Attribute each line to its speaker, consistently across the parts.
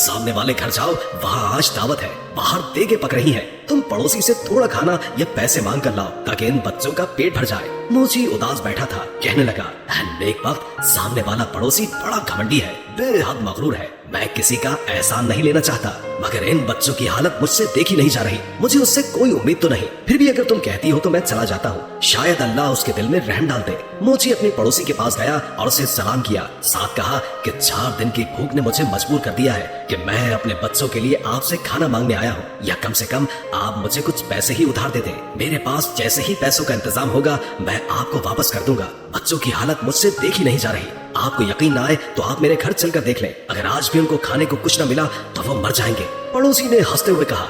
Speaker 1: सामने वाले घर जाओ, वहाँ आज दावत है, बाहर देगे पक रही हैं। तुम पड़ोसी से थोड़ा खाना या पैसे मांग कर लाओ ताकि इन बच्चों का पेट भर जाए। मोची उदास बैठा था, कहने लगा, नेक वक्त सामने वाला पड़ोसी बड़ा घमंडी है, बेहद मगरूर है। मैं किसी का एहसान नहीं लेना चाहता, मगर इन बच्चों की हालत मुझसे देखी नहीं जा रही। मुझे उससे कोई उम्मीद तो नहीं, फिर भी अगर तुम कहती हो तो मैं चला जाता हूँ, शायद अल्लाह उसके दिल में रहम डाल दे। मोची अपने पड़ोसी के पास गया और उसे सलाम किया, साथ कहा कि 4 दिन की भूख ने मुझे मजबूर कर दिया है कि मैं अपने बच्चों के लिए आपसे खाना मांगने आया हूँ, या कम से कम आप मुझे कुछ पैसे ही उधार दे दें। मेरे पास जैसे ही पैसों का इंतजाम होगा मैं आपको वापस कर दूंगा। बच्चों की हालत मुझसे देखी नहीं जा रही। आपको यकीन ना आए तो आप मेरे घर चलकर देख लें, अगर आज भी उनको खाने को कुछ न मिला तो वो मर जाएंगे। पड़ोसी ने हंसते हुए कहा,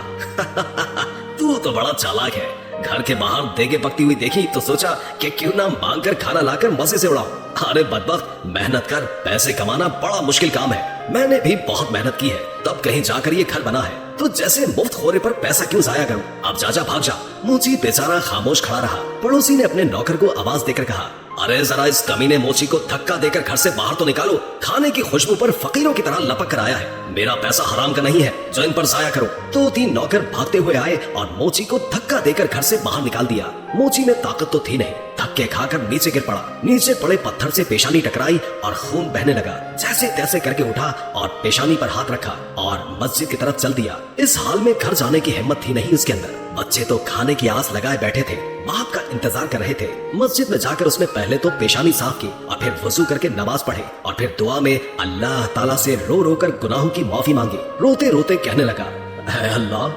Speaker 1: तू तो बड़ा चालाक है, घर के बाहर देगे पकती हुई देखी तो सोचा कि क्यों ना मांग कर खाना लाकर मजे से उड़ाऊं। अरे बदबख्त, मेहनत कर, पैसे कमाना बड़ा मुश्किल काम है। मैंने भी बहुत मेहनत की है, तब कहीं जाकर ये घर बना है, तो जैसे मुफ्त खोरे पर पैसा क्यों जाया करूं? अब जा भाग जा। मोची बेचारा खामोश खड़ा रहा। पड़ोसी ने अपने नौकर को आवाज देकर कहा, अरे जरा इस कमीने मोची को धक्का देकर घर से बाहर तो निकालो, खाने की खुशबू पर फकीरों की तरह लपक कर आया है। मेरा पैसा हराम का नहीं है जो इन पर जाया करो। तो 3 नौकर भागते हुए आए और मोची को धक्का देकर घर से बाहर निकाल दिया। मोची में ताकत तो थी नहीं, धक्के खाकर नीचे गिर पड़ा। नीचे पड़े पत्थर से पेशानी टकराई और खून बहने लगा। जैसे तैसे करके उठा और पेशानी पर हाथ रखा और मस्जिद की तरफ चल दिया। इस हाल में घर जाने की हिम्मत थी नहीं उसके अंदर। बच्चे तो खाने की आस लगाए बैठे थे, बाप का इंतजार कर रहे थे। मस्जिद में जाकर उसने पहले तो पेशानी साफ की और फिर वजू करके नमाज पढ़े और फिर दुआ में अल्लाह ताला से रो रो कर गुनाहों की माफी मांगी। रोते रोते कहने लगा, है अल्लाह,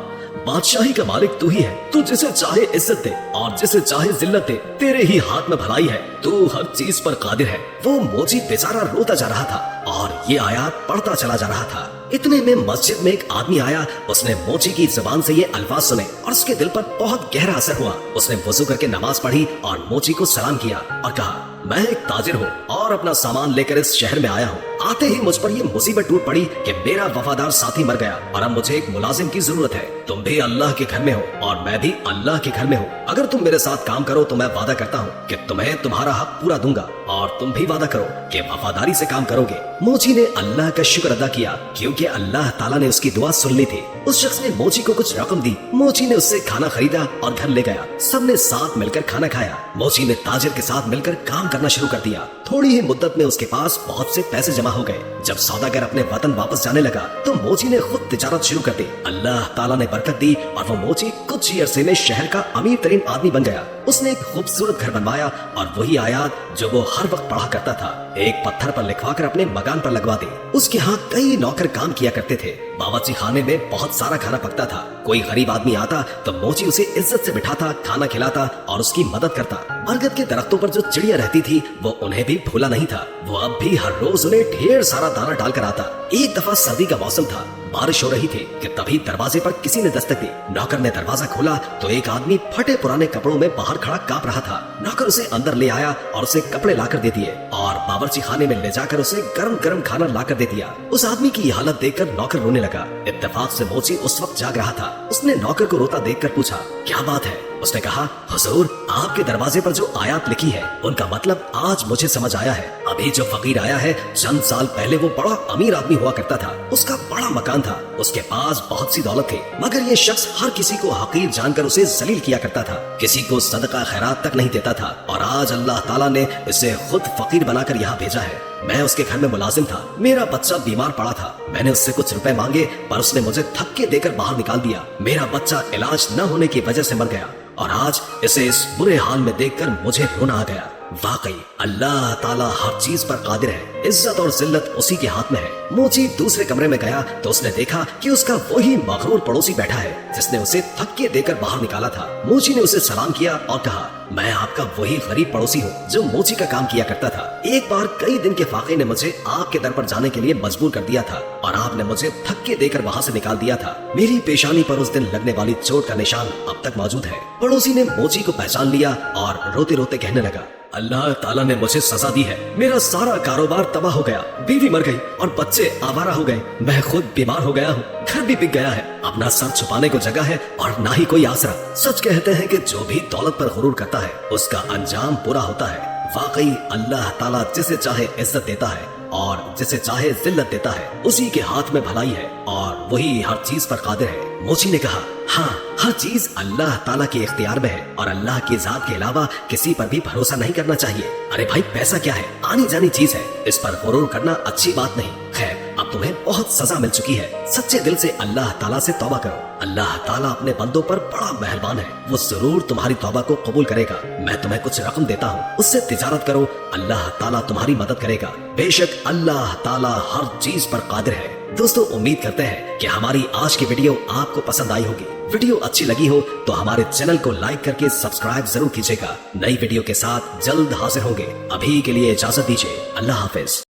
Speaker 1: बादशाही का मालिक तू ही है, तू जिसे चाहे इज्जत दे और जिसे चाहे जिल्लत दे, तेरे ही हाथ में भलाई है, तू हर चीज पर कादिर है। वो मोची बेचारा रोता जा रहा था और ये आयत पढ़ता चला जा रहा था। इतने में मस्जिद में एक आदमी आया। उसने मोची की जुबान से ये अल्फाज सुने और उसके दिल पर बहुत गहरा असर हुआ। उसने वजू करके नमाज पढ़ी और मोची को सलाम किया और कहा, मैं एक ताजिर हूँ और अपना सामान लेकर इस शहर में आया हूँ। आते ही मुझ पर ये मुसीबत टूट पड़ी कि मेरा वफादार साथी मर गया और अब मुझे एक मुलाजिम की जरूरत है। तुम भी अल्लाह के घर में हो और मैं भी अल्लाह के घर में हूँ। अगर तुम मेरे साथ काम करो तो मैं वादा करता हूँ कि तुम्हें तुम्हारा हक पूरा दूंगा और तुम भी वादा करो कि वफादारी से काम करोगे। मोची ने अल्लाह का शुक्र अदा किया क्योंकि अल्लाह ताला ने उसकी दुआ सुन ली थी। उस शख्स ने मोची को कुछ रकम दी। मोची ने उससे खाना खरीदा और घर ले गया। सबने साथ मिलकर खाना खाया। मोची ने ताजिर के साथ मिलकर काम करना शुरू कर दिया। थोड़ी ही मुद्दत में उसके पास बहुत से पैसे जमा हो गए। जब सौदागर अपने वतन वापस जाने लगा तो मोची ने खुद तिजारत शुरू कर दी। अल्लाह ताला ने बरकत दी और वो मोची कुछ ही अरसे में शहर का अमीर तरीन आदमी बन गया। उसने एक खूबसूरत घर बनवाया और वही आयत जो वो हर वक्त पढ़ा करता था एक पत्थर पर लिखवाकर अपने मकान पर लगवा दी। उसके यहाँ कई नौकर काम किया करते थे। बावर्ची खाने में बहुत सारा खाना पकता था। कोई गरीब आदमी आता तो मोची उसे इज्जत से बिठाता, खाना खिलाता और उसकी मदद करता। बरगद के दरख्तों पर जो चिड़िया रहती थी वो उन्हें भी भूला नहीं था। वो अब भी हर रोज उन्हें ढेर सारा दाना डालकर आता। एक दफा सर्दी का मौसम था, बारिश हो रही थी कि तभी दरवाजे पर किसी ने दस्तक दी। नौकर ने दरवाजा खोला तो एक आदमी फटे पुराने कपड़ों में बाहर खड़ा कांप रहा था। नौकर उसे अंदर ले आया और उसे कपड़े लाकर दे दिए और बावर्ची खाने में ले जाकर उसे गरम गरम खाना लाकर दे दिया। उस आदमी की हालत देखकर नौकर रोने लगा। इत्तेफाक से मोची उस वक्त जाग रहा था। उसने नौकर को रोता देखकर पूछा, क्या बात है? उसने कहा, हुजूर, आपके दरवाजे पर जो आयत लिखी है उनका मतलब आज मुझे समझ आया है। अभी जो फकीर आया है चंद साल पहले वो बड़ा अमीर आदमी हुआ करता था। उसका बड़ा मकान था, उसके पास बहुत सी दौलत थी, मगर ये शख्स हर किसी को हकीर जानकर उसे जलील किया करता था। किसी को सदका खैरात तक नहीं देता था और आज अल्लाह ताला ने इसे खुद फकीर बनाकर यहाँ भेजा है। मैं उसके घर में मुलाजिम था। मेरा बच्चा बीमार पड़ा था। मैंने उससे कुछ रुपए मांगे पर उसने मुझे धक्के देकर बाहर निकाल दिया। मेरा बच्चा इलाज न होने की वजह से मर गया और आज इसे इस बुरे हाल में देखकर मुझे रोना आ गया। वाकई अल्लाह ताला हर चीज पर कादिर है। इज्जत और जिल्लत उसी के हाथ में है। मोची दूसरे कमरे में गया तो उसने देखा कि उसका वही मगरूर पड़ोसी बैठा है जिसने उसे धक्के देकर बाहर निकाला था। मोची ने उसे सलाम किया और कहा, मैं आपका वही गरीब पड़ोसी हूँ जो मोची का काम किया करता था। एक बार कई दिन के फाके ने मुझे आपके दर पर जाने के लिए मजबूर कर दिया था और आपने मुझे धक्के देकर वहाँ से निकाल दिया था। मेरी पेशानी पर उस दिन लगने वाली चोट का निशान अब तक मौजूद है। पड़ोसी ने मोची को पहचान लिया और रोते रोते कहने लगा, अल्लाह ताला ने मुझे सजा दी है। मेरा सारा कारोबार तबाह हो गया, बीवी मर गई और बच्चे आवारा हो गए। मैं खुद बीमार हो गया हूँ, घर भी बिक गया है। अपना सर छुपाने को जगह है और ना ही कोई आसरा। सच कहते हैं कि जो भी दौलत पर गुरूर करता है उसका अंजाम बुरा होता है। वाकई अल्लाह ताला जिसे चाहे इज्जत देता है और जिसे चाहे जिल्लत देता है, उसी के हाथ में भलाई है और वही हर चीज पर कादिर है। मोची ने कहा, हाँ, हर चीज अल्लाह ताला के इख्तियार में है और अल्लाह की जात के अलावा किसी पर भी भरोसा नहीं करना चाहिए। अरे भाई, पैसा क्या है, आनी जानी चीज है, इस पर गुरूर करना अच्छी बात नहीं। खैर, अब तुम्हें बहुत सजा मिल चुकी है, सच्चे दिल से अल्लाह ताला से तौबा करो। अल्लाह ताला अपने बंदों पर बड़ा मेहरबान है, वो जरूर तुम्हारी तौबा को कबूल करेगा। मैं तुम्हें कुछ रकम देता हूँ, उससे तिजारत करो, अल्लाह ताला तुम्हारी मदद करेगा। बेशक अल्लाह ताला हर चीज पर कादिर है। दोस्तों, उम्मीद करते हैं कि हमारी आज की वीडियो आपको पसंद आई होगी। वीडियो अच्छी लगी हो तो हमारे चैनल को लाइक करके सब्सक्राइब जरूर कीजिएगा। नई वीडियो के साथ जल्द हाजिर होंगे। अभी के लिए इजाजत दीजिए। अल्लाह हाफिज।